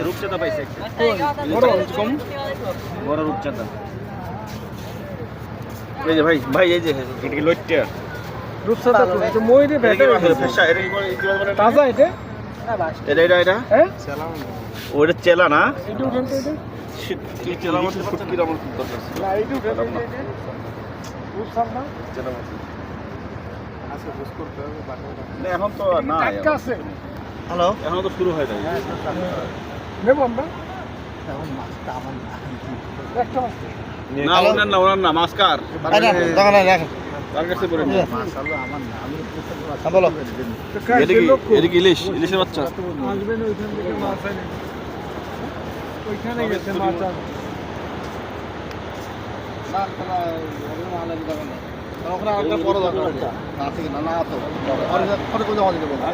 রূপচাঁদা পাইছে বড় রূপচাঁদা। এই যে ভাই ভাই এই যে এটা কি লইট্টা রূপসাদা তো মইরে ভেটে ফেসা এটা কি বলে তাজা এটা এটা হ্যাঁ ওটা চেলা না এটা উঠেন তো এটা তুই চেলা মাছ শুটকির আমার খুব দরকার না এটা উঠেন রূপসাদা চেলা মাছ আচ্ছা বুঝ করতে হবে না এখন তো না টাটকা আছে হ্যালো এখন তো শুরু হয় নাই নেব আমরা এখন মাছটা আমার না একটা মাছ না ওনার না মাস্কার দোকানে রাখেন তার কাছে পড়ে মাছ হলো আমার না আমি বলো এটা কি ইলিশের বাচ্চা আসবেন ওইখান থেকে মাছ আনে ওইখানে গেছে মাছ আর না কোনো মালের দোকানে ওখানে আরেকটা বড় দোকান আছে না না তো আর কোথাও দিতে বলো